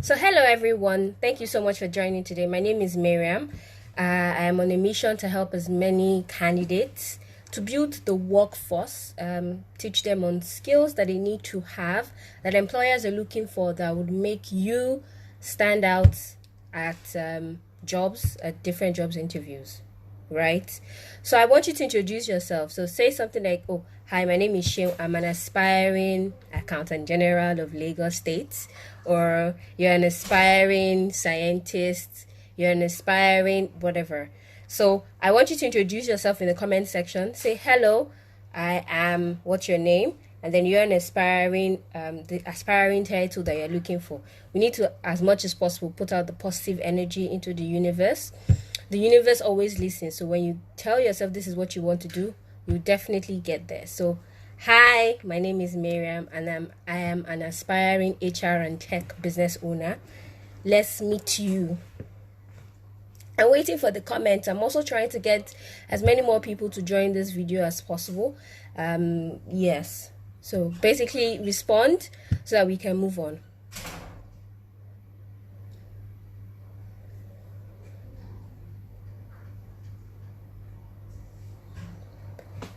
So, hello everyone. Thank you so much for joining today. My name is Miriam. I am on a mission to help as many candidates to build the workforce, teach them on skills that they need to have, that employers are looking for, that would make you stand out at at different jobs interviews, right? So I want you to introduce yourself. So say something like, "Oh, hi, my name is Sheil. I'm an aspiring accountant general of Lagos State," or "You're an aspiring scientist. You're an aspiring whatever." So I want you to introduce yourself in the comment section. Say, "Hello, I am. What's your name?" And then you're an the aspiring title that you're looking for. We need to, as much as possible, put out the positive energy into the universe. The universe always listens. So when you tell yourself this is what you want to do, you definitely get there. So, hi, my name is Miriam, and I am an aspiring HR and tech business owner. Let's meet you. I'm waiting for the comments. I'm also trying to get as many more people to join this video as possible. Yes. So basically respond so that we can move on.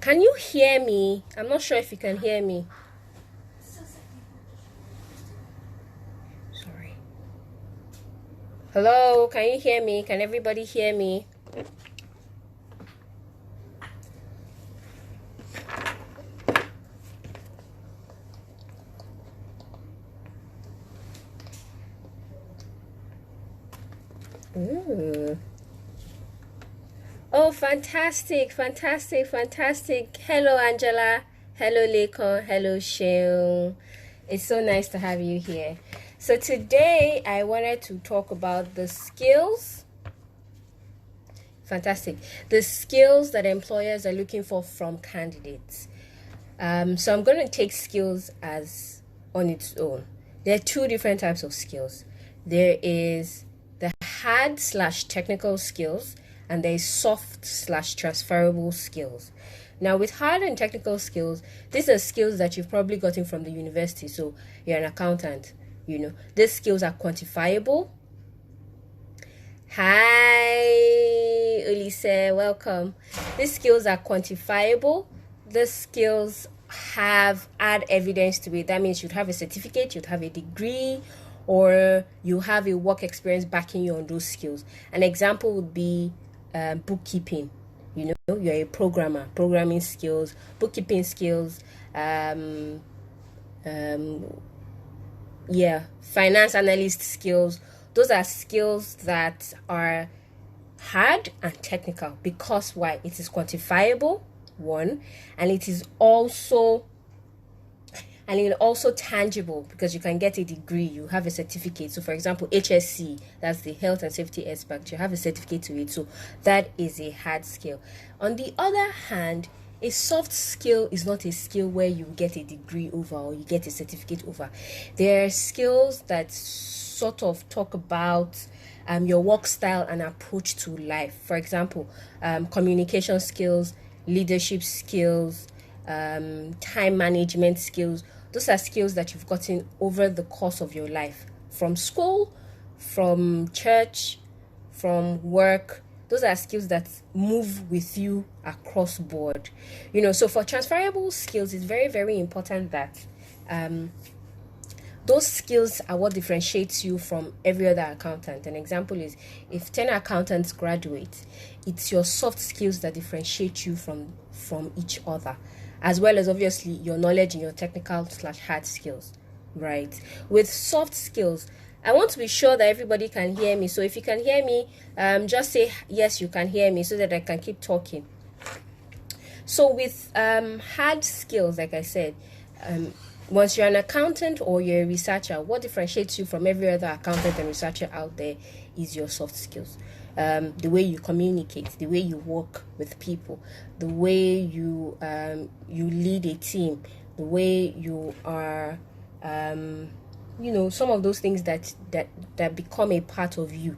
Can you hear me? I'm not sure if you can hear me. Sorry. Hello, can you hear me? Can everybody hear me? Ooh. Oh, fantastic, fantastic, fantastic. Hello, Angela. Hello, Lekon. Hello, Sheil. It's so nice to have you here. So today I wanted to talk about the skills. Fantastic. The skills that employers are looking for from candidates. So I'm going to take skills as on its own. There are two different types of skills. There is the hard/technical skills, and there is soft/transferable skills. Now, with hard and technical skills, these are skills that you've probably gotten from the university. So you're an accountant, these skills are quantifiable. Hi, Ulisse, welcome. These skills are quantifiable. These skills add evidence to it. That means you'd have a certificate, you'd have a degree, or you have a work experience backing you on those skills. An example would be bookkeeping. You're a programmer, programming skills, bookkeeping skills, finance analyst skills. Those are skills that are hard and technical because why? It is quantifiable, one, and it is also tangible because you can get a degree, you have a certificate. So for example, HSC, that's the health and safety aspect, you have a certificate to it. So that is a hard skill. On the other hand, a soft skill is not a skill where you get a degree over or you get a certificate over. There are skills that sort of talk about your work style and approach to life. For example, communication skills, leadership skills, time management skills. Those are skills that you've gotten over the course of your life, from school, from church, from work. Those are skills that move with you across board. So for transferable skills, it's very, very important that those skills are what differentiates you from every other accountant. An example is if 10 accountants graduate, it's your soft skills that differentiate you from each other, as well as obviously your knowledge and your technical/hard skills, right? With soft skills, I want to be sure that everybody can hear me. So if you can hear me, just say yes, you can hear me so that I can keep talking. So with hard skills, like I said, once you're an accountant or you're a researcher, what differentiates you from every other accountant and researcher out there is your soft skills. The way you communicate, the way you work with people, the way you lead a team, the way you are, some of those things that become a part of you,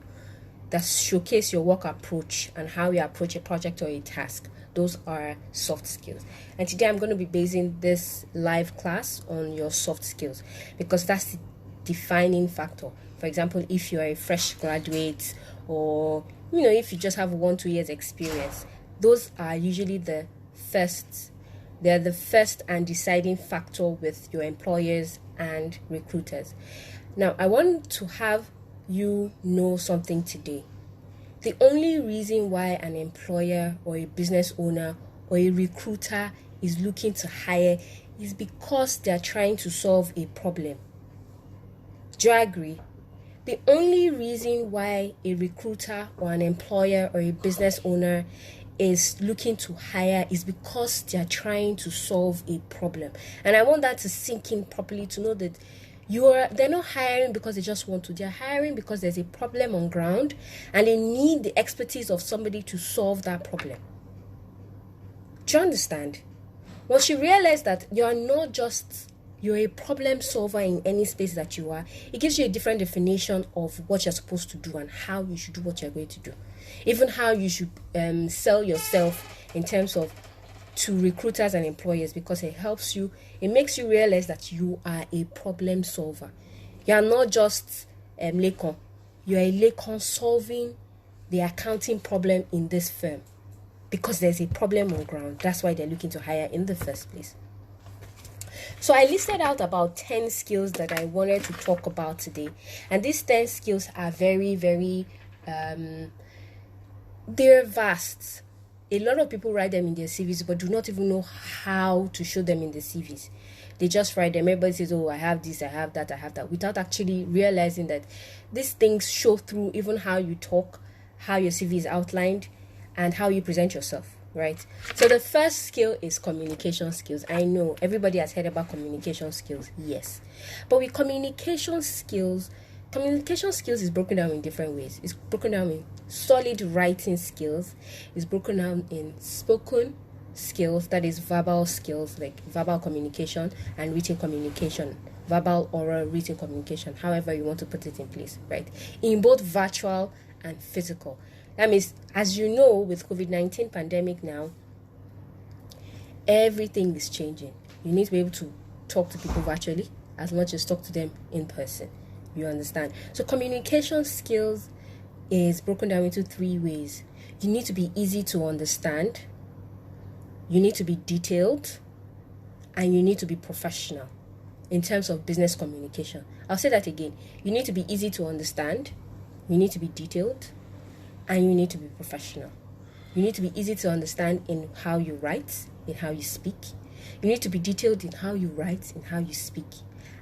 that showcase your work approach and how you approach a project or a task. Those are soft skills. And today I'm going to be basing this live class on your soft skills because that's the defining factor For example, if you're a fresh graduate, or if you just have 1-2 years experience, those are usually the first and deciding factor with your employers and recruiters. Now, I want to have you know something today. The only reason why an employer or a business owner or a recruiter is looking to hire is because they're trying to solve a problem. Do you agree? The only reason why a recruiter or an employer or a business owner is looking to hire is because they're trying to solve a problem. And I want that to sink in properly, to know that they're not hiring because they just want to. They're hiring because there's a problem on ground and they need the expertise of somebody to solve that problem. Do you understand? Once you realize that you're a problem solver in any space that you are, it gives you a different definition of what you're supposed to do and how you should do what you're going to do. Even how you should sell yourself in terms of to recruiters and employers, because it makes you realize that you are a problem solver. You are not just Lekon. You are a Lekon solving the accounting problem in this firm, because there's a problem on ground. That's why they're looking to hire in the first place. So I listed out about 10 skills that I wanted to talk about today. And these 10 skills are very, very, they're vast. A lot of people write them in their CVs, but do not even know how to show them in the CVs. They just write them. Everybody says, oh, I have this, I have that, without actually realizing that these things show through even how you talk, how your CV is outlined, and how you present yourself, right? So the first skill is communication skills. I know everybody has heard about communication skills, yes. But with communication skills is broken down in different ways. It's broken down in solid writing skills. It's broken down in spoken skills, that is verbal skills, like verbal communication, and written communication, verbal, oral, written communication, however you want to put it in place, right? In both virtual and physical. That means, as you know, with COVID-19 pandemic now, everything is changing. You need to be able to talk to people virtually as much as talk to them in person. You understand? So communication skills is broken down into 3 ways. You need to be easy to understand, you need to be detailed, and you need to be professional in terms of business communication. I'll say that again. You need to be easy to understand, you need to be detailed, and you need to be professional. You need to be easy to understand in how you write, in how you speak. You need to be detailed in how you write, in how you speak.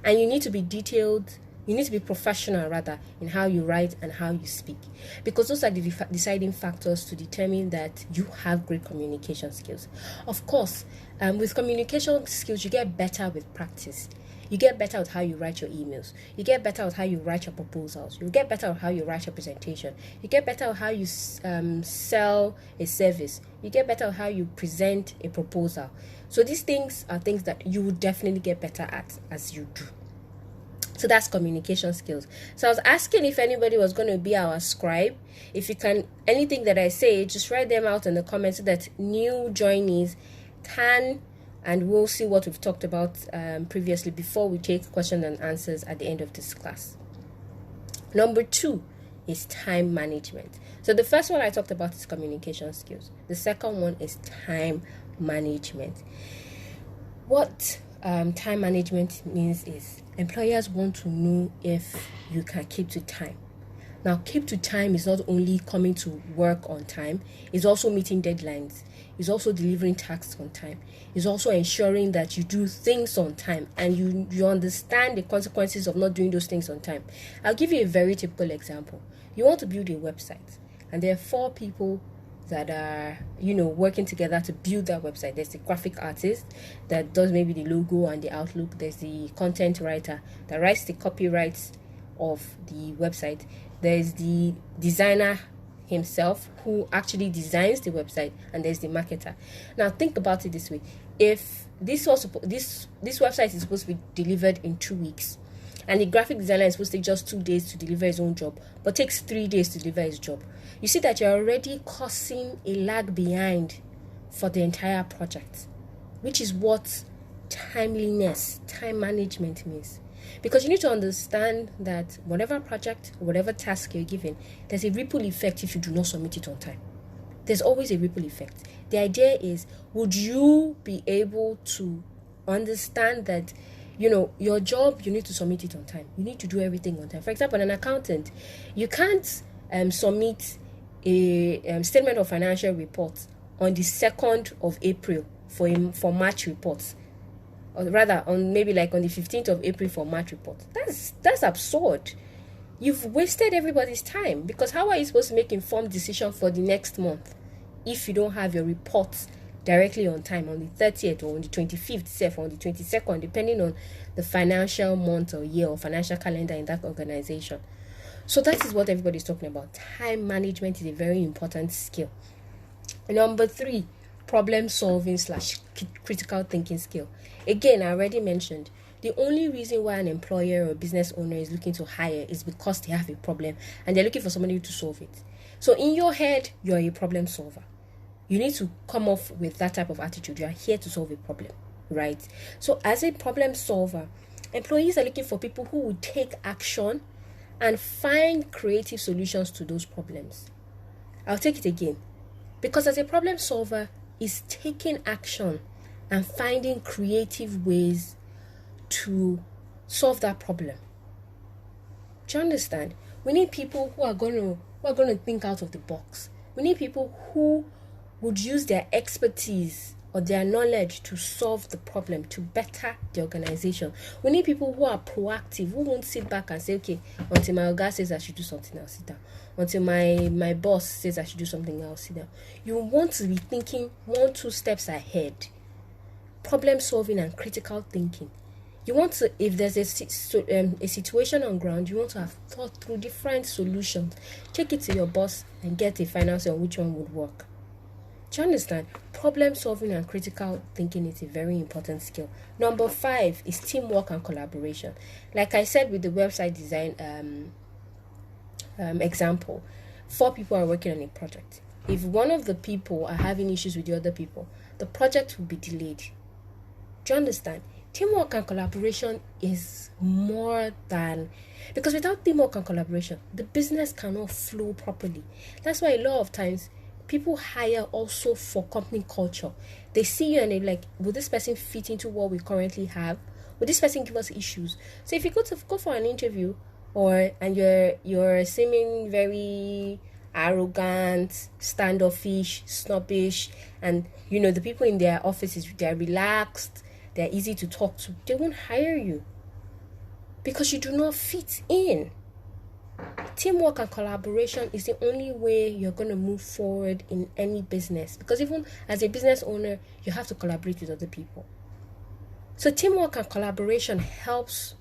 And you need to be professional rather, in how you write and how you speak. Because those are the deciding factors to determine that you have great communication skills. Of course, with communication skills, you get better with practice. You get better at how you write your emails. You get better at how you write your proposals. You get better at how you write your presentation. You get better at how you sell a service. You get better at how you present a proposal. So these things are things that you will definitely get better at as you do. So that's communication skills. So I was asking if anybody was going to be our scribe. If you can, anything that I say, just write them out in the comments so that new joinees can, and we'll see what we've talked about previously before we take questions and answers at the end of this class. Number 2 is time management. So the first one I talked about is communication skills. The second one is time management. What time management means is employers want to know if you can keep to time. Now, keep to time is not only coming to work on time, it's also meeting deadlines. It's also delivering tasks on time. It's also ensuring that you do things on time and you understand the consequences of not doing those things on time. I'll give you a very typical example. You want to build a website and there are 4 people that are, working together to build that website. There's the graphic artist that does maybe the logo and the outlook. There's the content writer that writes the copyrights of the website. There's the designer himself who actually designs the website, and there's the marketer. Now think about it this way: if this website is supposed to be delivered in 2 weeks, and the graphic designer is supposed to take just 2 days to deliver his own job, but takes 3 days to deliver his job, you see that you're already causing a lag behind for the entire project, which is what time management means. Because you need to understand that whatever project, whatever task you're given, there's a ripple effect if you do not submit it on time. There's always a ripple effect. The idea is, would you be able to understand that, your job, you need to submit it on time. You need to do everything on time. For example, an accountant, you can't submit a statement of financial report on the 2nd of April for March reports, or rather on maybe like on the 15th of April for March reports. That's absurd. You've wasted everybody's time, because how are you supposed to make informed decision for the next month if you don't have your reports directly on time on the 30th or on the 25th, or on the 22nd, depending on the financial month or year or financial calendar in that organization. So that is what everybody's talking about. Time management is a very important skill. Number 3, problem solving / critical thinking skill. Again, I already mentioned, the only reason why an employer or business owner is looking to hire is because they have a problem and they're looking for somebody to solve it. So in your head, you're a problem solver. You need to come off with that type of attitude. You are here to solve a problem, right? So as a problem solver, employees are looking for people who will take action and find creative solutions to those problems. I'll take it again. Because as a problem solver is taking action and finding creative ways to solve that problem. Do you understand? We need people who are going to think out of the box. We need people who would use their expertise or their knowledge to solve the problem, to better the organization. We need people who are proactive, who won't sit back and say, okay, until my guy says I should do something, I'll sit down. Until my boss says I should do something, I'll sit down. You want to be thinking 1-2 steps ahead. Problem solving and critical thinking. You want to, if there's a situation on ground, you want to have thought through different solutions. Take it to your boss and get a final say on which one would work. Do you understand? Problem solving and critical thinking is a very important skill. Number 5 is teamwork and collaboration. Like I said with the website design example, 4 people are working on a project. If one of the people are having issues with the other people, the project will be delayed. Do you understand? Teamwork and collaboration is more than, because without teamwork and collaboration, the business cannot flow properly. That's why a lot of times people hire also for company culture. They see you and they're like, will this person fit into what we currently have? Will this person give us issues? So if you go for an interview and you're seeming very arrogant, standoffish, snobbish, and the people in their offices, they're relaxed, they're easy to talk to, they won't hire you because you do not fit in. Teamwork and collaboration is the only way you're going to move forward in any business, because even as a business owner, you have to collaborate with other people. So teamwork and collaboration helps.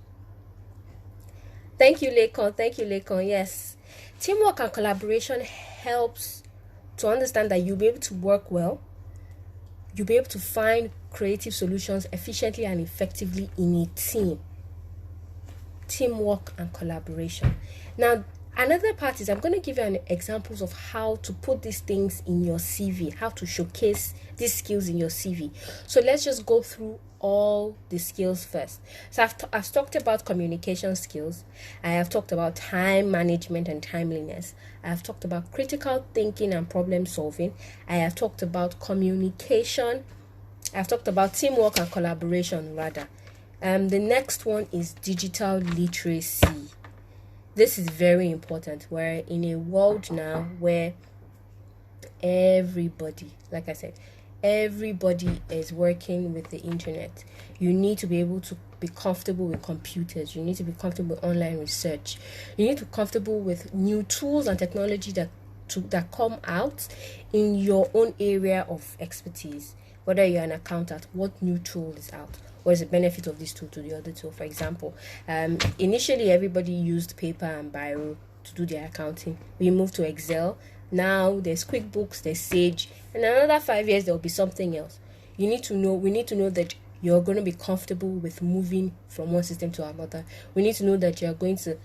Thank you, Lekon. Yes. Teamwork and collaboration helps to understand that you'll be able to work well. You'll be able to find creative solutions efficiently and effectively in a team. Teamwork and collaboration. Now, another part is I'm going to give you examples of how to put these things in your CV, how to showcase these skills in your CV. So let's just go through all the skills first. So I've talked about communication skills. I have talked about time management and timeliness. I have talked about critical thinking and problem solving. I have talked about communication. I've talked about teamwork and collaboration, rather. The next one is digital literacy. This is very important. We're in a world now where everybody, like I said, everybody is working with the internet. You need to be able to be comfortable with computers. You need to be comfortable with online research. You need to be comfortable with new tools and technology that come out in your own area of expertise. Whether you're an accountant, what new tool is out? What is the benefit of this tool to the other tool? For example, initially everybody used paper and biro to do their accounting. We moved to Excel. Now there's QuickBooks, there's Sage, and in another 5 years there will be something else. We need to know that you're going to be comfortable with moving from one system to another. We need to know that you're going to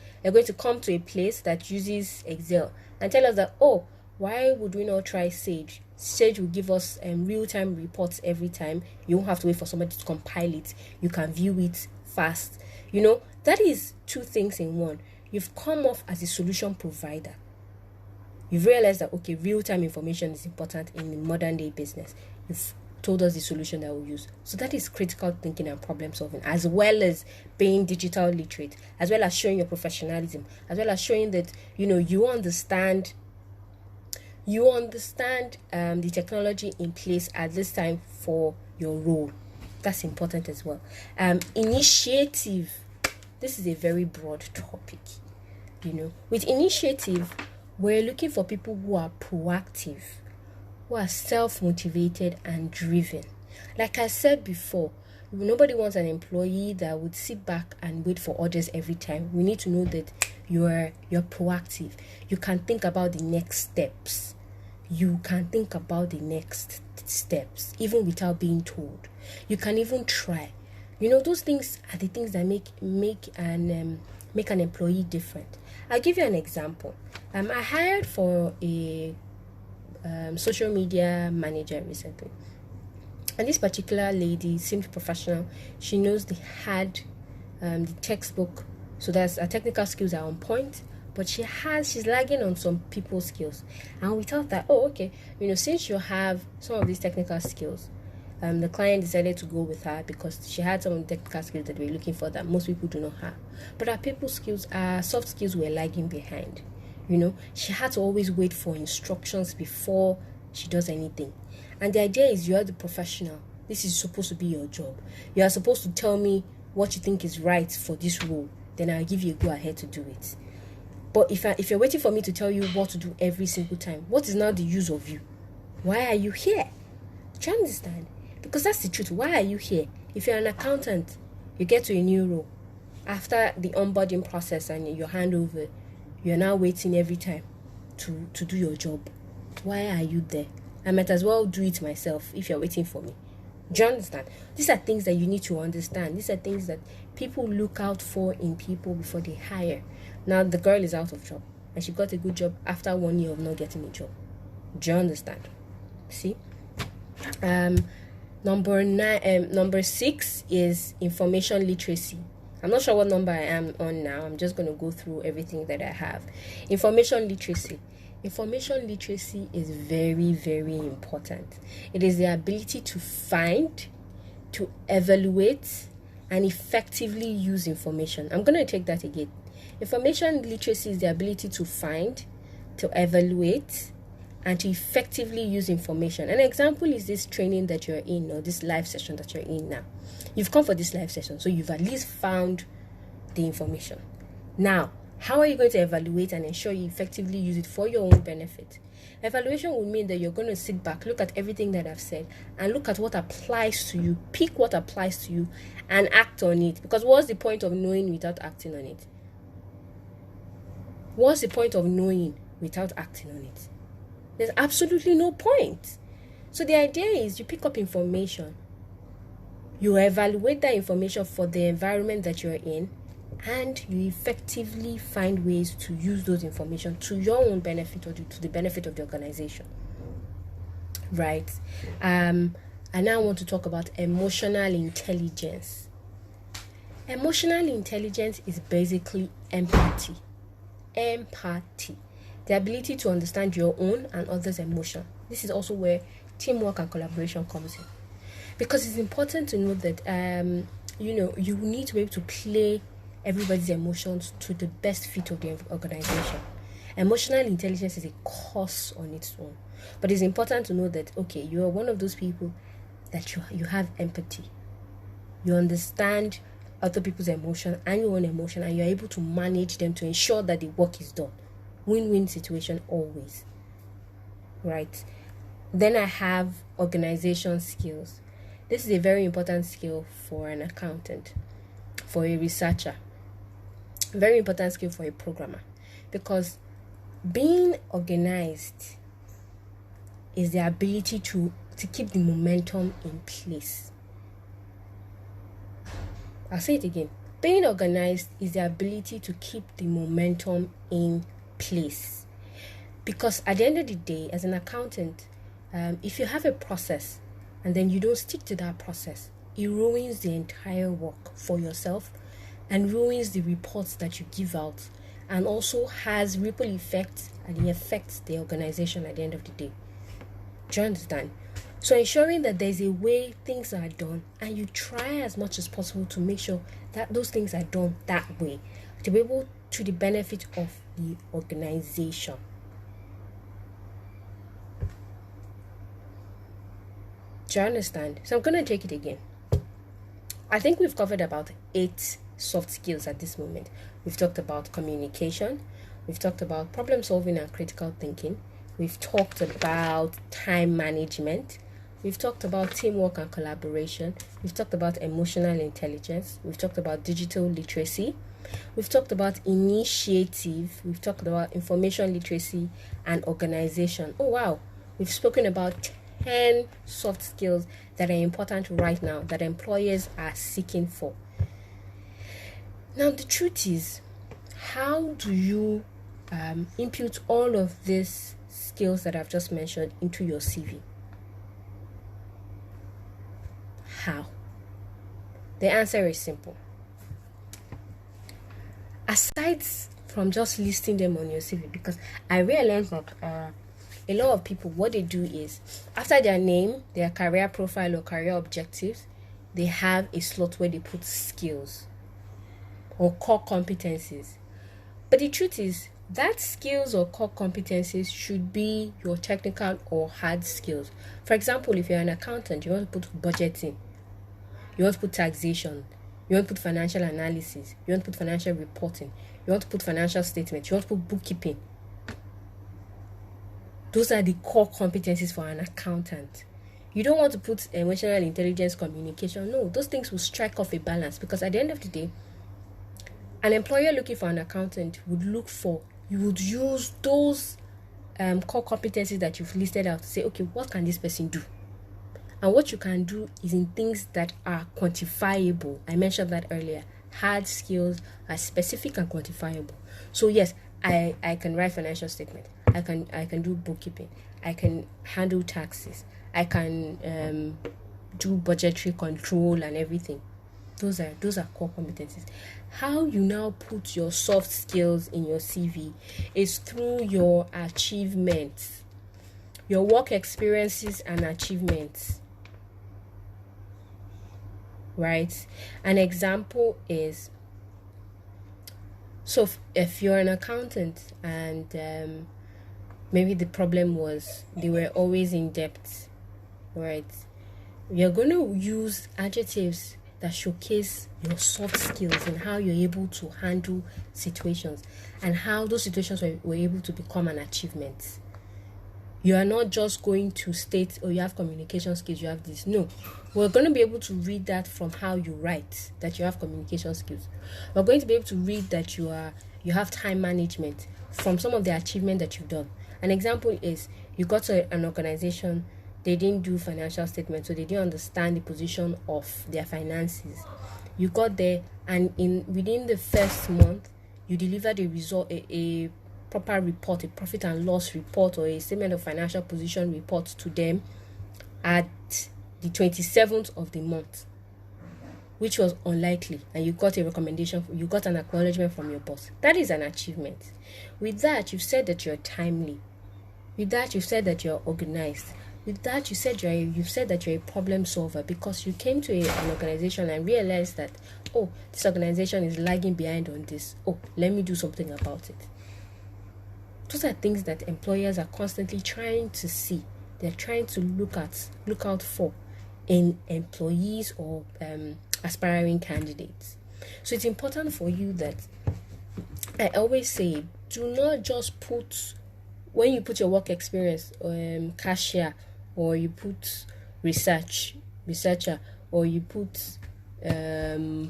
come to a place that uses Excel and tell us that, oh, why would we not try Sage? Sage will give us real-time reports every time. You won't have to wait for somebody to compile it. You can view it fast. That is two things in one. You've come off as a solution provider. You've realized that, okay, real-time information is important in the modern day business. You've told us the solution that we'll use. So that is critical thinking and problem solving, as well as being digital literate, as well as showing your professionalism, as well as showing that, you understand the technology in place at this time for your role. That's important as well. Initiative. This is a very broad topic. With initiative, we're looking for people who are proactive, who are self-motivated and driven. Like I said before, nobody wants an employee that would sit back and wait for orders every time. We need to know that you're proactive. You can think about the next steps. Even without being told. You can even try. Those things are the things that make an employee different. I'll give you an example. I hired for a social media manager recently, and this particular lady seemed professional. She knows the textbook, so that's her technical skills are on point, but she's lagging on some people skills. And we thought that, since you have some of these technical skills, the client decided to go with her because she had some of the technical skills that we're looking for that most people do not have. But our people skills, our soft skills were lagging behind. She had to always wait for instructions before she does anything. And the idea is, you're the professional. This is supposed to be your job. You are supposed to tell me what you think is right for this role. Then I'll give you a go ahead to do it. But if you're waiting for me to tell you what to do every single time, what is now the use of you? Why are you here? Do you understand? Because that's the truth. Why are you here? If you're an accountant, you get to a new role. After the onboarding process and your handover, you're now waiting every time to do your job. Why are you there? I might as well do it myself if you're waiting for me. Do you understand? These are things that you need to understand. These are things that people look out for in people before they hire. Now, the girl is out of job, and she got a good job after 1 year of not getting a job. Do you understand? See? Number 6 is information literacy. I'm not sure what number I am on now. I'm just going to go through everything that I have. Information literacy. Information literacy is very, very important. It is the ability to find, to evaluate, and effectively use information. I'm going to take that again. Information literacy is the ability to find, to evaluate, and to effectively use information. An example is this training that you're in, or this live session that you're in now. You've come for this live session, so you've at least found the information. Now, how are you going to evaluate and ensure you effectively use it for your own benefit? Evaluation will mean that you're going to sit back, look at everything that I've said, and look at what applies to you, pick what applies to you, and act on it. Because what's the point of knowing without acting on it? What's the point of knowing without acting on it? There's absolutely no point. So the idea is, you pick up information, you evaluate that information for the environment that you're in, and you effectively find ways to use those information to your own benefit or to the benefit of the organization. Right? I now want to talk about emotional intelligence. Emotional intelligence is basically empathy. The ability to understand your own and others' emotion. This is also where teamwork and collaboration comes in. Because it's important to know that, you need to be able to play everybody's emotions to the best fit of the organization. Emotional intelligence is a course on its own. But it's important to know that, okay, you are one of those people that you have empathy. You understand other people's emotion and your own emotion, and you're able to manage them to ensure that the work is done. Win-win situation always. Right? Then I have organization skills. This is a very important skill for an accountant, for a researcher, very important skill for a programmer, because being organized is the ability to keep the momentum in place. I'll say it again. Being organized is the ability to keep the momentum in place. Because at the end of the day, as an accountant, if you have a process and then you don't stick to that process, it ruins the entire work for yourself and ruins the reports that you give out, and also has ripple effects, and it affects the organization at the end of the day. Do you understand? So ensuring that there's a way things are done, and you try as much as possible to make sure that those things are done that way, to be able to the benefit of the organization. Do you understand? So I'm going to take it again. I think we've covered about 8 soft skills at this moment. We've talked about communication. We've talked about problem solving and critical thinking. We've talked about time management. We've talked about teamwork and collaboration. We've talked about emotional intelligence. We've talked about digital literacy. We've talked about initiative. We've talked about information literacy and organization. Oh, wow. We've spoken about 10 soft skills that are important right now that employers are seeking for. Now, the truth is, how do you input all of these skills that I've just mentioned into your CV? How? The answer is simple. Aside from just listing them on your CV, because I realize that a lot of people, what they do is, after their name, their career profile or career objectives, they have a slot where they put skills or core competencies. But the truth is, that skills or core competencies should be your technical or hard skills. For example, if you're an accountant, you want to put budgeting, you want to put taxation, you want to put financial analysis, you want to put financial reporting, you want to put financial statements, you want to put bookkeeping. Those are the core competencies for an accountant. You don't want to put emotional intelligence, communication. No, those things will strike off a balance, because at the end of the day, an employer looking for an accountant would use those core competencies that you've listed out to say, okay, what can this person do? And what you can do is in things that are quantifiable. I mentioned that earlier. Hard skills are specific and quantifiable. So yes, I can write financial statement. I can do bookkeeping. I can handle taxes. I can do budgetary control and everything. Those are core competencies. How you now put your soft skills in your CV is through your achievements, your work experiences and achievements. Right? An example is, so if you're an accountant and maybe the problem was they were always in debt, right? You're going to use adjectives that showcase your soft skills and how you're able to handle situations and how those situations were able to become an achievement. You are not just going to state, oh, you have communication skills, you have this. No, we're going to be able to read that from how you write, that you have communication skills. We're going to be able to read that you have time management from some of the achievement that you've done. An example is, you got to an organization, they didn't do financial statements, so they didn't understand the position of their finances. You got there, and within the first month, you delivered a result, a proper report, a profit and loss report, or a statement of financial position report to them at the 27th of the month, which was unlikely, and you got a recommendation, you got an acknowledgement from your boss. That is an achievement. With that, you've said that you're timely. With that, you've said that you're organized. With that, you've said that you're a problem solver, because you came to an organization and realized that, oh, this organization is lagging behind on this. Oh, let me do something about it. Those are things that employers are constantly trying to see. They're trying to look out for in employees or aspiring candidates. So it's important for you that, I always say, do not just put, when you put your work experience, cashier, or you put researcher, or you put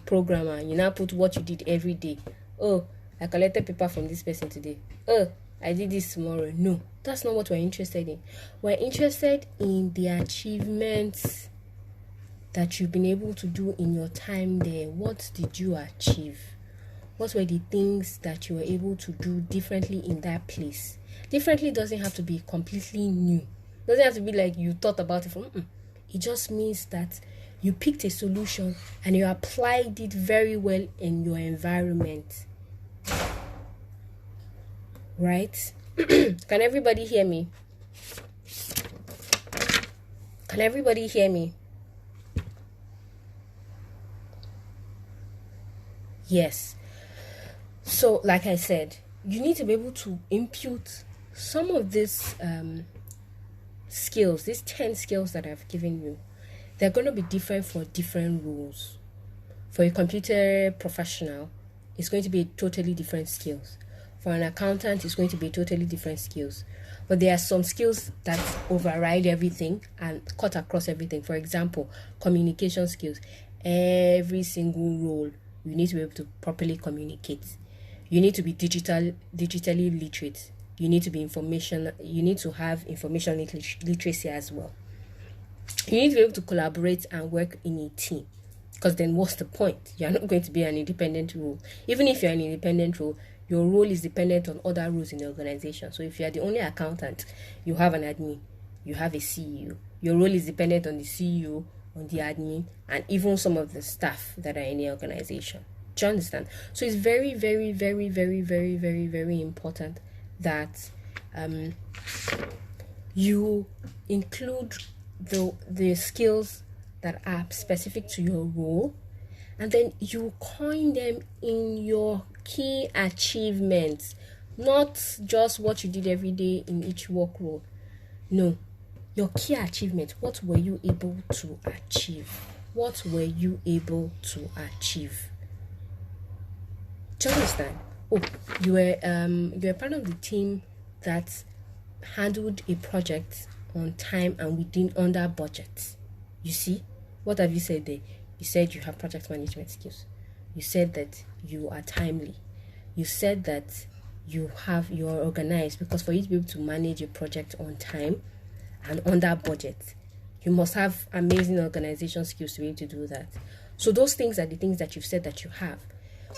programmer, you now put what you did every day. Oh, I collected paper from this person today. Oh, I did this tomorrow. No, that's not what we're interested in. We're interested in the achievements that you've been able to do in your time there. What did you achieve? What were the things that you were able to do differently in that place? Differently doesn't have to be completely new. Doesn't have to be like you thought about it from. It just means that you picked a solution and you applied it very well in your environment. Right? Can everybody hear me? Can everybody hear me? Yes. So, like I said, you need to be able to impute some of these skills, these 10 skills that I've given you. They're going to be different for different roles. For a computer professional, it's going to be totally different skills. For an accountant, it's going to be totally different skills. But there are some skills that override everything and cut across everything. For example, communication skills. Every single role, you need to be able to properly communicate. You need to be digitally literate. You need to have information literacy as well. You need to be able to collaborate and work in a team. Because then what's the point? You're not going to be an independent role. Even if you're an independent role, your role is dependent on other roles in the organization. So if you're the only accountant, you have an admin, you have a CEO. Your role is dependent on the CEO, on the admin, and even some of the staff that are in the organization. Do you understand? So it's very, very, very, very, very, very, very important that you include the skills that are specific to your role, and then you coin them in your key achievements, not just what you did every day in each work role. No, your key achievement. What were you able to achieve? What were you able to achieve? Do you understand? Oh, you were part of the team that handled a project on time and within under budget. You see, what have you said there? You said you have project management skills. You said that you are timely. You said that you are organized, because for you to be able to manage a project on time and under budget, you must have amazing organization skills to be able to do that. So those things are the things that you've said that you have.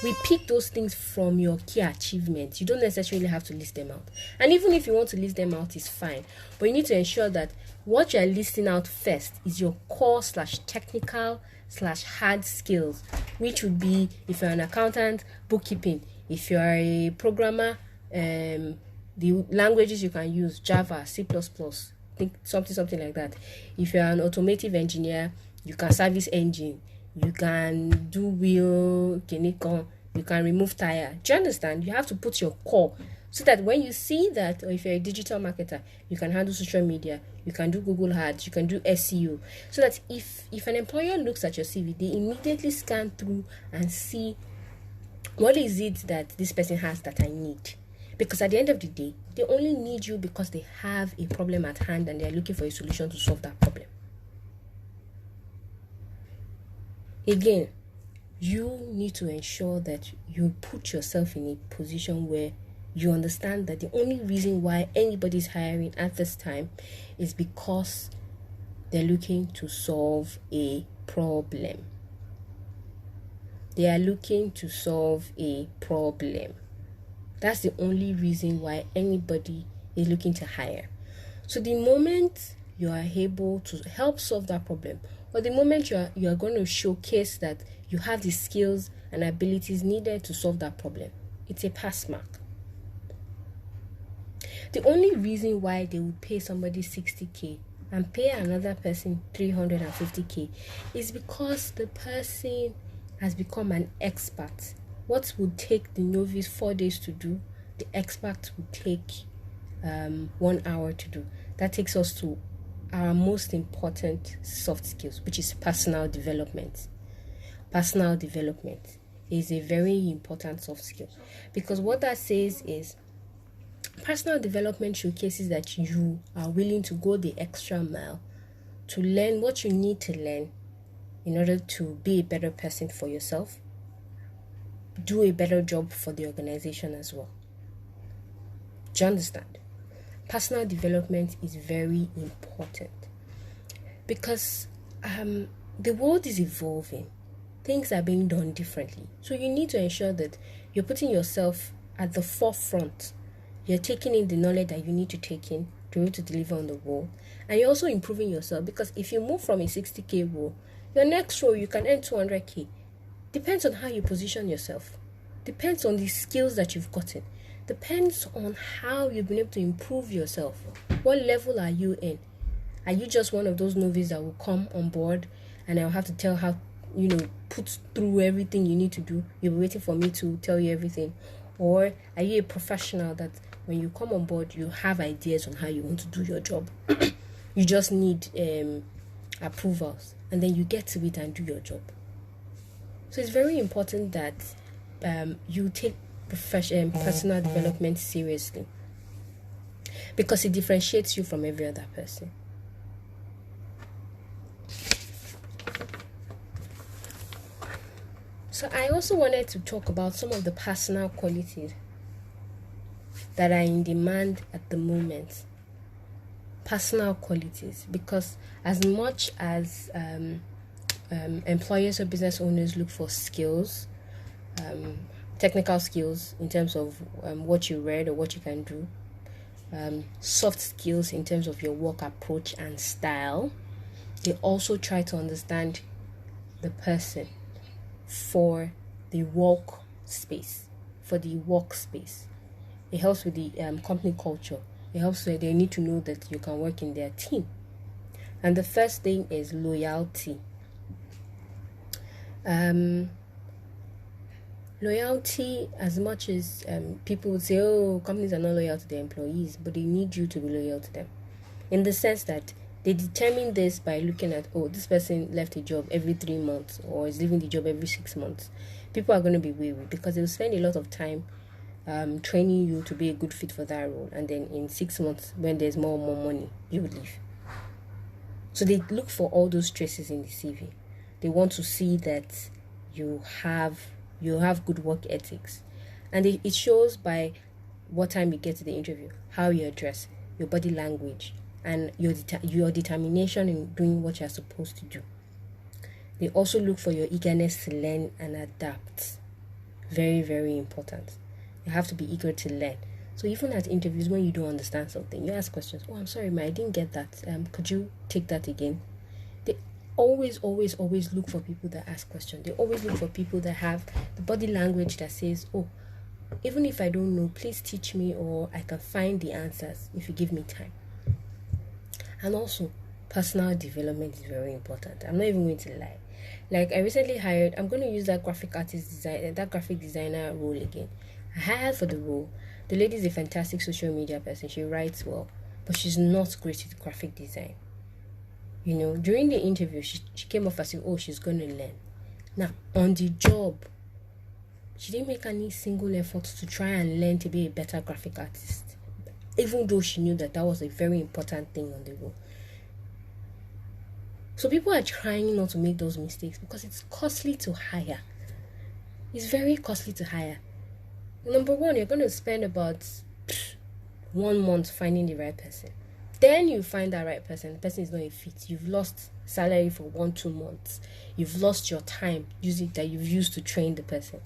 We pick those things from your key achievements. You don't necessarily have to list them out. And even if you want to list them out, it's fine. But you need to ensure that what you're listing out first is your core/technical/hard skills, which would be, if you're an accountant, bookkeeping. If you're a programmer, the languages you can use, Java, C++, think something like that. If you're an automotive engineer, you can service engine. You can do wheel, you can remove tire. Do you understand? You have to put your core so that when you see that, or if you're a digital marketer, you can handle social media, you can do Google Ads, you can do SEO. So that if an employer looks at your CV, they immediately scan through and see what is it that this person has that I need. Because at the end of the day, they only need you because they have a problem at hand and they're looking for a solution to solve that problem. Again, you need to ensure that you put yourself in a position where you understand that the only reason why anybody's hiring at this time is because they're looking to solve a problem. They are looking to solve a problem. That's the only reason why anybody is looking to hire. So the moment you are able to help solve that problem, or the moment you are going to showcase that you have the skills and abilities needed to solve that problem, it's a pass mark. The only reason why they would pay somebody 60K and pay another person 350K is because the person has become an expert. What would take the novice 4 days to do, the expert would take 1 hour to do. That takes us to our most important soft skills, which is personal development. Personal development is a very important soft skill, because what that says is personal development showcases that you are willing to go the extra mile to learn what you need to learn in order to be a better person for yourself, do a better job for the organization as well. Do you understand? Personal development is very important because the world is evolving. Things are being done differently. So you need to ensure that you're putting yourself at the forefront. You're taking in the knowledge that you need to take in to be able to deliver on the role. And you're also improving yourself, because if you move from a 60K role, Your next role, you can earn 200K. Depends on how you position yourself. Depends on the skills that you've gotten. Depends on how you've been able to improve yourself. What level are you in? Are you just one of those novices that will come on board and I'll have to tell how, put through everything you need to do? You'll be waiting for me to tell you everything. Or are you a professional that when you come on board, you have ideas on how you want to do your job? You just need approvals, and then you get to it and do your job. So it's very important that you take personal development seriously, because it differentiates you from every other person. So I also wanted to talk about some of the personal qualities that are in demand at the moment. Personal qualities, because as much as employers or business owners look for skills, technical skills in terms of what you read or what you can do, soft skills in terms of your work approach and style, they also try to understand the person for the workspace. It helps with the company culture. It helps with they need to know that you can work in their team. And the first thing is loyalty. Loyalty, as much as people would say, oh, companies are not loyal to their employees, but they need you to be loyal to them. In the sense that they determine this by looking at, oh, this person left a job every 3 months or is leaving the job every 6 months. People are going to be weary because they will spend a lot of time training you to be a good fit for that role, and then in 6 months, when there's more money, you will leave. So they look for all those traces in the CV. They want to see that you have good work ethics, and it shows by what time you get to the interview, how you address, your body language, and your determination in doing what you're supposed to do. They also look for your eagerness to learn and adapt. Very, very important. You have to be eager to learn. So even at interviews, when you don't understand something, you ask questions. Oh, I'm sorry, I didn't get that. Could you take that again? They always look for people that ask questions. They always look for people that have the body language that says, oh, even if I don't know, please teach me, or I can find the answers if you give me time. And also, personal development is very important. I'm not even going to lie. Like, I recently hired, I'm going to use that graphic designer role again. I hired for the role. The lady is a fantastic social media person. She writes well, but she's not great with graphic design. During the interview, she came off as if, oh, she's going to learn. Now, on the job, she didn't make any single effort to try and learn to be a better graphic artist, even though she knew that was a very important thing on the role. So people are trying not to make those mistakes because it's costly to hire. It's very costly to hire. Number one, you're going to spend about 1 month finding the right person. Then you find that right person. The person is not a fit. You've lost salary for 1-2 months. You've lost your time that you've used to train the person.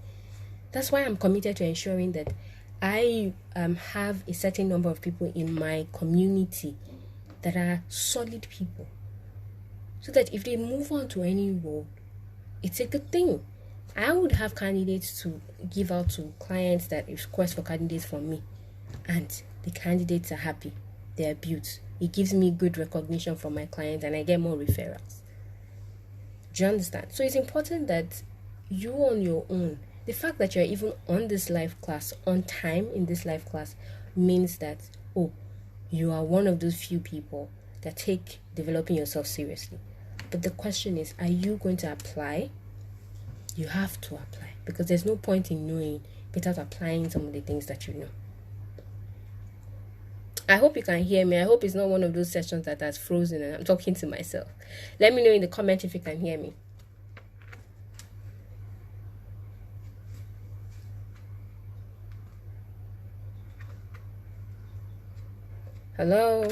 That's why I'm committed to ensuring that I have a certain number of people in my community that are solid people, so that if they move on to any role, it's a good thing. I would have candidates to give out to clients that request for candidates from me, and the candidates are happy. They are built. It gives me good recognition from my clients, and I get more referrals. Do you understand? So it's important that you on your own, the fact that you're even on this live class, on time in this live class, means that, oh, you are one of those few people that take developing yourself seriously. But the question is, are you going to apply? You have to apply, because there's no point in knowing without applying some of the things that you know. I hope you can hear me. I hope it's not one of those sessions that has frozen and I'm talking to myself. Let me know in the comment if you can hear me. Hello?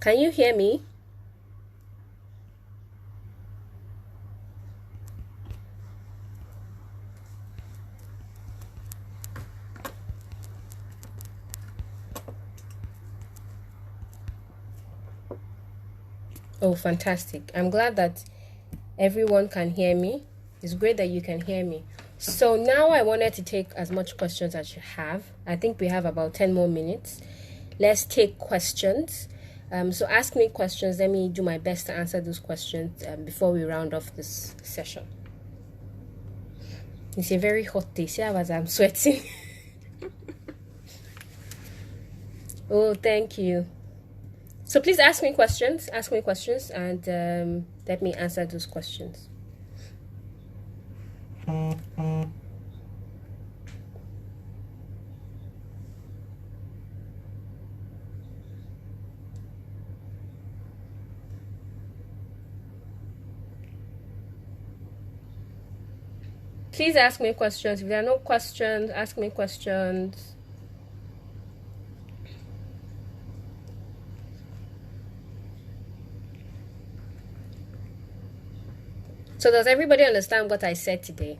Can you hear me? Oh, fantastic. I'm glad that everyone can hear me. It's great that you can hear me. So now I wanted to take as much questions as you have. I think we have about 10 more minutes. Let's take questions. So ask me questions. Let me do my best to answer those questions before we round off this session. It's a very hot day. See how I'm sweating? Oh, thank you. So please ask me questions, and let me answer those questions. Please ask me questions. If there are no questions, ask me questions. So does everybody understand what I said today?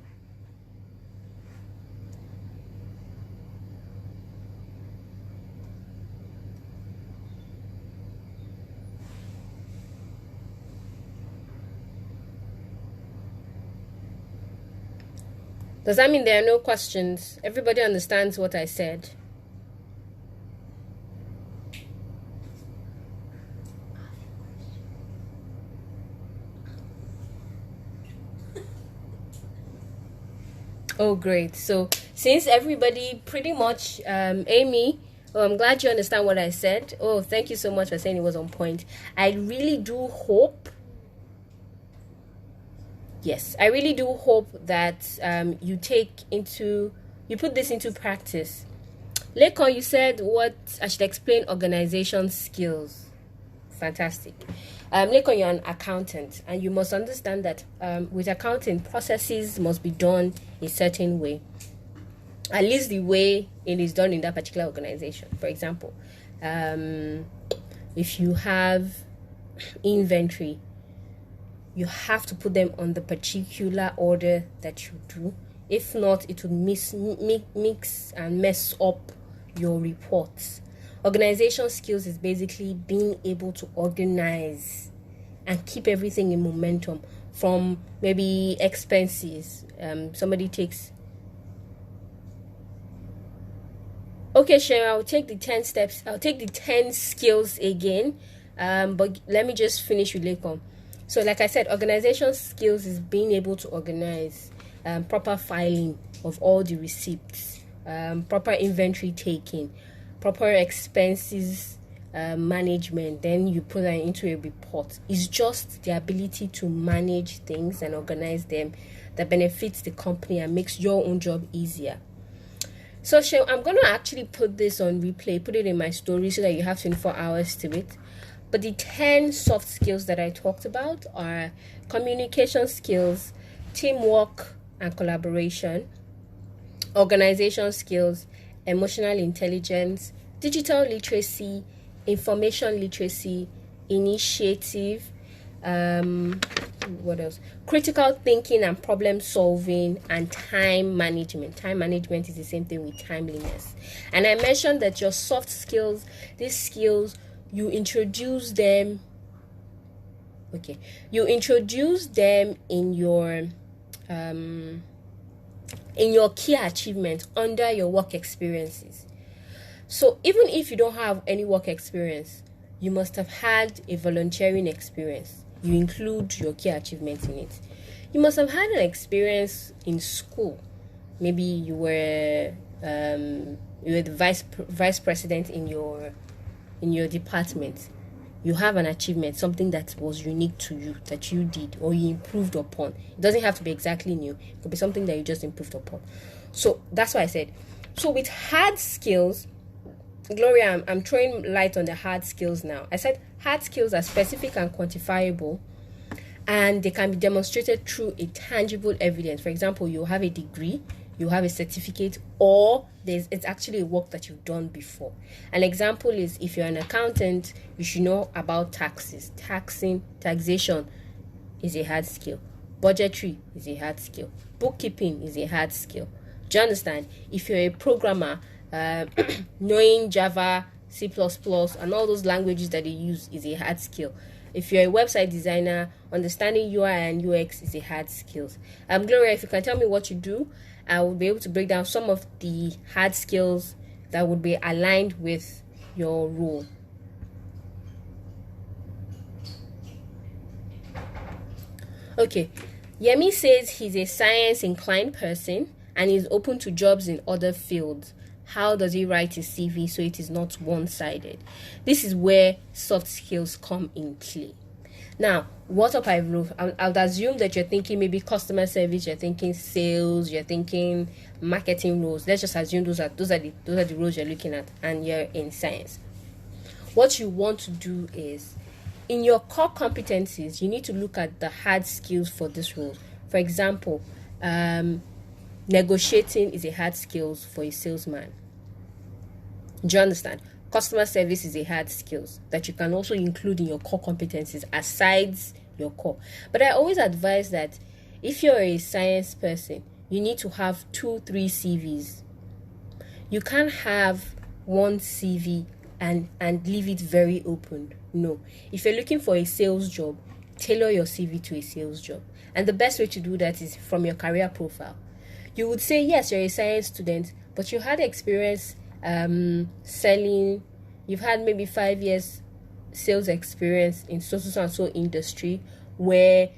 Does that mean there are no questions? Everybody understands what I said? Oh, great. So since everybody pretty much, Amy, oh, I'm glad you understand what I said. Oh, thank you so much for saying it was on point. I really do hope, yes, I really do hope that you put this into practice. Lekon, you said what I should explain organization skills. Fantastic. Lekon, you're an accountant, and you must understand that with accounting, processes must be done a certain way, at least the way it is done in that particular organization. For example, if you have inventory, you have to put them on the particular order that you do. If not, it will mix and mess up your reports. Organization skills is basically being able to organize and keep everything in momentum, from maybe expenses. Somebody takes... Okay, Sherry, I'll take the 10 steps. I'll take the 10 skills again. But let me just finish with Lekon. So like I said, organization skills is being able to organize, proper filing of all the receipts, proper inventory taking, proper expenses management, then you put that into a report. It's just the ability to manage things and organize them that benefits the company and makes your own job easier. So Shem, I'm going to actually put this on replay, put it in my story so that you have 24 hours to it. But the 10 soft skills that I talked about are communication skills, teamwork and collaboration, organization skills, emotional intelligence, digital literacy, information literacy, initiative, what else? Critical thinking and problem solving, and time management. Time management is the same thing with timeliness. And I mentioned that your soft skills, these skills, you introduce them in your key achievements under your work experiences. So even if you don't have any work experience, you must have had a volunteering experience. You include your key achievements in it. You must have had an experience in school. Maybe you were the vice president in your department. You have an achievement, something that was unique to you, that you did or you improved upon. It doesn't have to be exactly new. It could be something that you just improved upon. So that's why I said. So with hard skills, Gloria, I'm throwing light on the hard skills now. I said hard skills are specific and quantifiable, and they can be demonstrated through a tangible evidence. For example, you have a degree, you have a certificate, or it's actually a work that you've done before. An example is, if you're an accountant, you should know about taxes. Taxation is a hard skill. Budgetary is a hard skill. Bookkeeping is a hard skill. Do you understand? If you're a programmer, knowing Java, C++, and all those languages that they use is a hard skill. If you're a website designer, understanding UI and UX is a hard skill. Gloria, if you can tell me what you do, I will be able to break down some of the hard skills that would be aligned with your role. Okay, Yemi says he's a science-inclined person and is open to jobs in other fields. How does he write his CV so it is not one-sided? This is where soft skills come in play. Now, what up I wrote, I would assume that you're thinking maybe customer service, you're thinking sales, you're thinking marketing roles. Let's just assume those are the roles you're looking at, and you're in science. What you want to do is, in your core competencies, you need to look at the hard skills for this role. For example, negotiating is a hard skill for a salesman. Do you understand? Customer service is a hard skill that you can also include in your core competencies aside your core. But I always advise that if you're a science person, you need to have 2-3 CVs. You can't have one CV and leave it very open. No. If you're looking for a sales job, tailor your CV to a sales job. And the best way to do that is from your career profile. You would say, yes, you're a science student, but you had experience selling. You've had maybe 5 years sales experience in so and so industry. Where,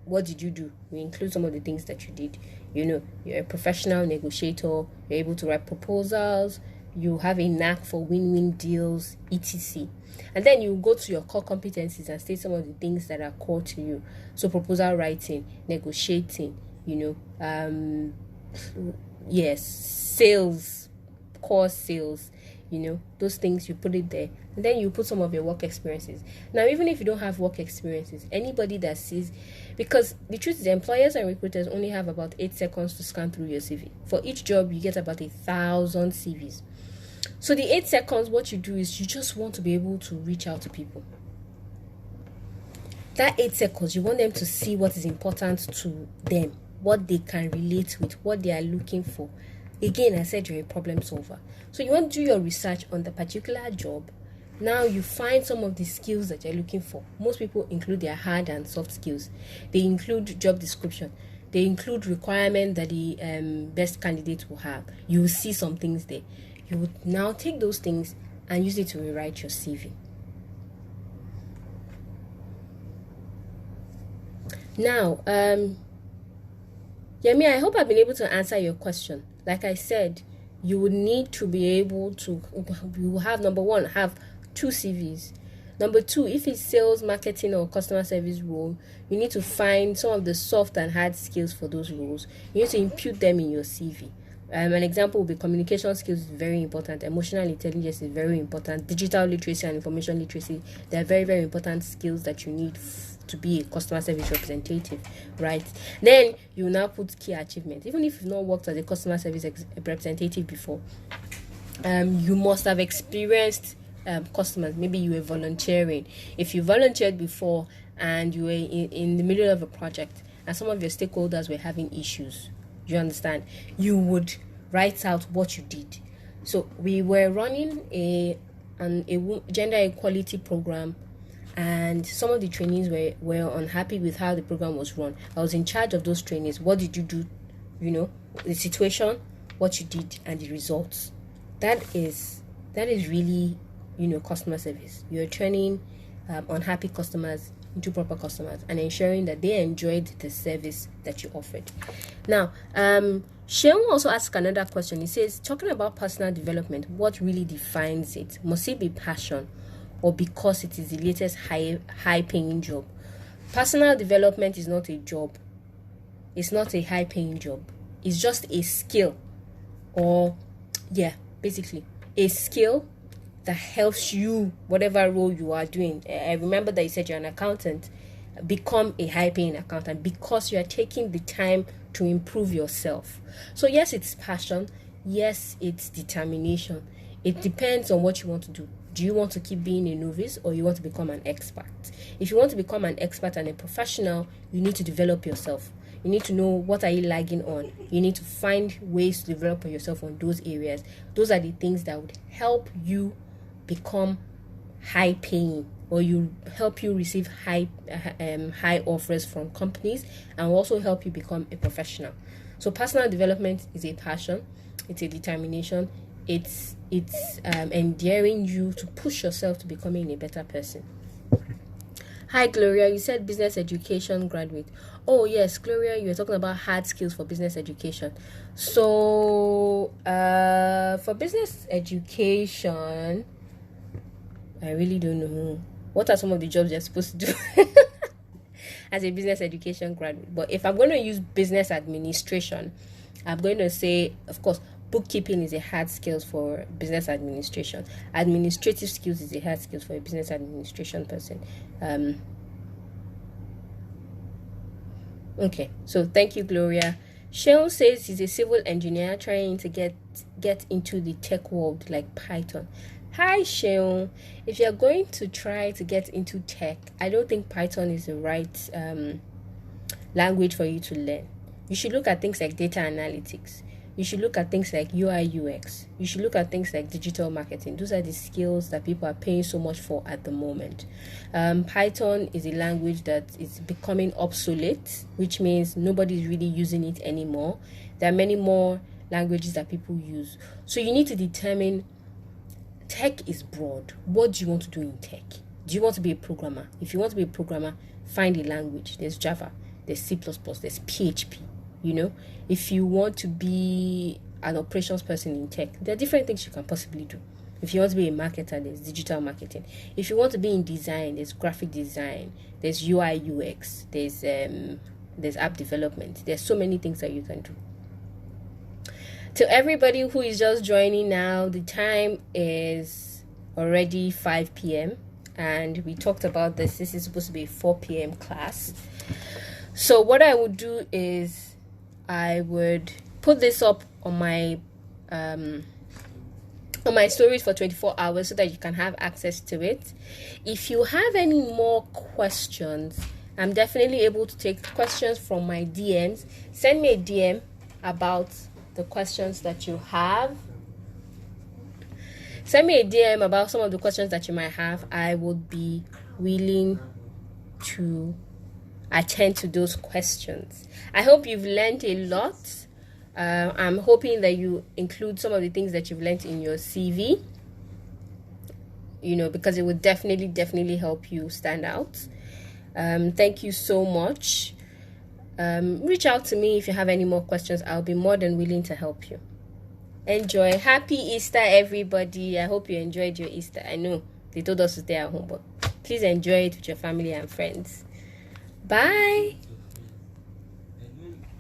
what did you do? We include some of the things that you did. You're a professional negotiator. You're able to write proposals. You have a knack for win-win deals, etc. And then you go to your core competencies and state some of the things that are core to you. So proposal writing, negotiating, sales, core sales, those things, you put it there. And then you put some of your work experiences. Now, even if you don't have work experiences, anybody that sees, because the truth is employers and recruiters only have about 8 seconds to scan through your CV. For each job, you get about 1,000 CVs. So the 8 seconds, what you do is you just want to be able to reach out to people. That 8 seconds, you want them to see what is important to them, what they can relate with, what they are looking for. Again, I said you're a problem solver. So you want to do your research on the particular job. Now you find some of the skills that you're looking for. Most people include their hard and soft skills. They include job description. They include requirement that the best candidate will have. You will see some things there. You would now take those things and use it to rewrite your CV. Now, Yemi, I hope I've been able to answer your question. Like I said, you would need to be able to, you have, number one, have 2 CVs. Number 2, if it's sales, marketing, or customer service role, you need to find some of the soft and hard skills for those roles. You need to impute them in your CV. An example would be communication skills is very important. Emotional intelligence is very important. Digital literacy and information literacy, they are very, very important skills that you need to be a customer service representative, right? Then you now put key achievements. Even if you've not worked as a customer service representative before, you must have experienced customers. Maybe you were volunteering. If you volunteered before and you were in the middle of a project and some of your stakeholders were having issues, you understand, you would write out what you did. So we were running a gender equality program, and some of the trainees were unhappy with how the program was run. I was in charge of those trainees. What did you do? The situation, what you did, and the results. That is really customer service. You're training unhappy customers into proper customers and ensuring that they enjoyed the service that you offered. Now, Sheon also asked another question. He says, talking about personal development, what really defines it? Must it be passion or because it is the latest high-paying job? Personal development is not a job. It's not a high-paying job. It's just a skill, or basically a skill that helps you, whatever role you are doing. I remember that you said you're an accountant. Become a high-paying accountant because you are taking the time to improve yourself. So yes, it's passion. Yes, it's determination. It depends on what you want to do. Do you want to keep being a novice, or you want to become an expert? If you want to become an expert and a professional, you need to develop yourself. You need to know what are you lagging on. You need to find ways to develop yourself on those areas. Those are the things that would help you become high paying or you help you receive high offers from companies, and will also help you become a professional. So personal development is a passion, it's a determination, it's endearing you to push yourself to becoming a better person. Hi Gloria, you said business education graduate. Oh yes, Gloria, you were talking about hard skills for business education. So for business education, I really don't know what are some of the jobs you're supposed to do as a business education graduate. But if I'm going to use business administration, I'm going to say, of course, bookkeeping is a hard skill for business administration. Administrative skills is a hard skill for a business administration person. Okay, so thank you, Gloria. Sheon says he's a civil engineer trying to get into the tech world like Python. Hi, Sheon. If you're going to try to get into tech, I don't think Python is the right language for you to learn. You should look at things like data analytics. You should look at things like UI UX. You should look at things like digital marketing. Those are the skills that people are paying so much for at the moment. Python is a language that is becoming obsolete, which means nobody's really using it anymore. There are many more languages that people use. So you need to determine, tech is broad. What do you want to do in tech? Do you want to be a programmer? If you want to be a programmer, find a language. There's Java, there's C++, there's PHP. You know, if you want to be an operations person in tech, there are different things you can possibly do. If you want to be a marketer, there's digital marketing. If you want to be in design, there's graphic design, there's UI UX, there's app development. There's so many things that you can do. To everybody who is just joining now, the time is already 5 p.m. and we talked about this. This is supposed to be a 4 p.m. class. So what I would do is I would put this up on my stories for 24 hours so that you can have access to it. If you have any more questions, I'm definitely able to take questions from my DMs. Send me a DM about the questions that you have. Send me a DM about some of the questions that you might have. I would be willing to attend to those questions. I hope you've learned a lot. I'm hoping that you include some of the things that you've learned in your CV, because it would definitely help you stand out. Thank you so much. Reach out to me if you have any more questions. I'll be more than willing to help you. Enjoy. Happy Easter, everybody. I hope you enjoyed your Easter. I know they told us to stay at home, but please enjoy it with your family and friends. Bye.